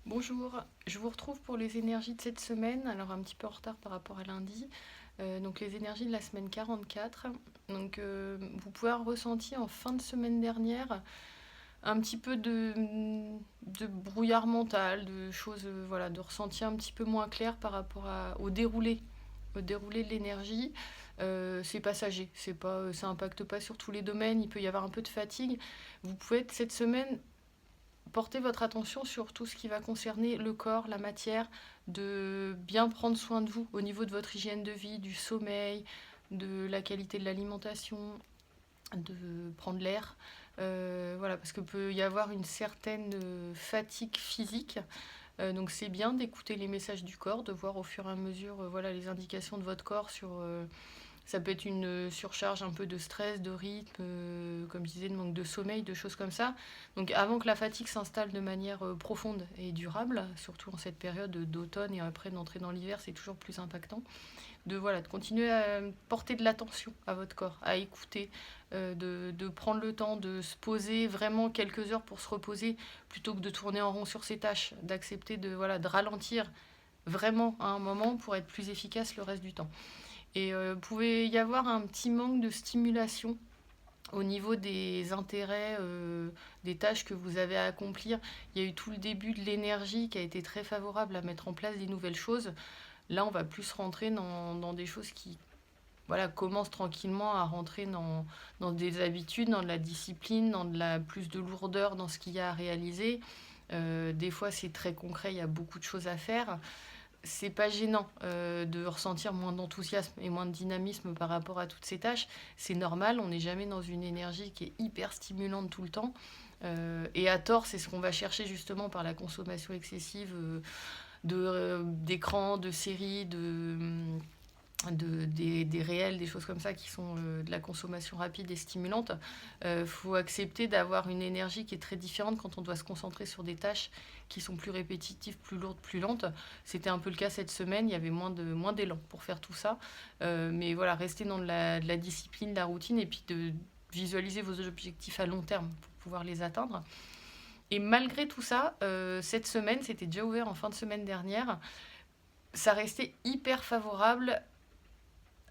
Bonjour, je vous retrouve pour les énergies de cette semaine, alors un petit peu en retard par rapport à lundi. Donc les énergies de la semaine 44. Donc vous pouvez avoir ressenti en fin de semaine dernière un petit peu de brouillard mental, de choses, voilà, de ressenti un petit peu moins clair par rapport au déroulé de l'énergie. C'est passager, c'est pas, ça impacte pas sur tous les domaines, il peut y avoir un peu de fatigue. Vous pouvez être cette semaine portez votre attention sur tout ce qui va concerner le corps, la matière, de bien prendre soin de vous au niveau de votre hygiène de vie, du sommeil, de la qualité de l'alimentation, de prendre l'air. Voilà, parce que peut y avoir une certaine fatigue physique. Donc c'est bien d'écouter les messages du corps, de voir au fur et à mesure voilà, les indications de votre corps sur ça peut être une surcharge un peu de stress, de rythme, comme je disais, de manque de sommeil, de choses comme ça. Donc avant que la fatigue s'installe de manière profonde et durable, surtout en cette période d'automne et après d'entrer dans l'hiver, c'est toujours plus impactant, de continuer à porter de l'attention à votre corps, à écouter, de prendre le temps de se poser vraiment quelques heures pour se reposer plutôt que de tourner en rond sur ses tâches, d'accepter de ralentir vraiment à un moment pour être plus efficace le reste du temps. Et pouvait y avoir un petit manque de stimulation au niveau des intérêts, des tâches que vous avez à accomplir. Il y a eu tout le début de l'énergie qui a été très favorable à mettre en place des nouvelles choses. Là, on va plus rentrer dans des choses qui voilà, commencent tranquillement à rentrer dans des habitudes, dans de la discipline, plus de lourdeur dans ce qu'il y a à réaliser. Des fois, c'est très concret, il y a beaucoup de choses à faire. C'est pas gênant de ressentir moins d'enthousiasme et moins de dynamisme par rapport à toutes ces tâches. C'est normal, on n'est jamais dans une énergie qui est hyper stimulante tout le temps. Et à tort, c'est ce qu'on va chercher justement par la consommation excessive d'écrans, de séries, des réels, des choses comme ça qui sont de la consommation rapide et stimulante. Faut accepter d'avoir une énergie qui est très différente quand on doit se concentrer sur des tâches qui sont plus répétitives, plus lourdes, plus lentes. C'était un peu le cas cette semaine, il y avait moins d'élan pour faire tout ça. Mais voilà, rester dans de la discipline, de la routine et puis de visualiser vos objectifs à long terme pour pouvoir les atteindre. Et malgré tout ça, cette semaine, c'était déjà ouvert en fin de semaine dernière, ça restait hyper favorable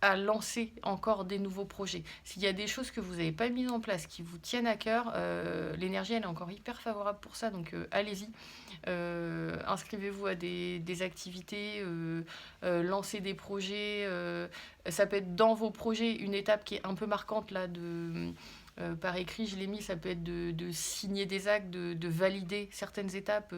à lancer encore des nouveaux projets. S'il y a des choses que vous n'avez pas mises en place, qui vous tiennent à cœur, l'énergie elle est encore hyper favorable pour ça, donc allez-y. Inscrivez-vous à des activités, lancez des projets. Ça peut être dans vos projets une étape qui est un peu marquante là par écrit, je l'ai mis, ça peut être de signer des actes, de valider certaines étapes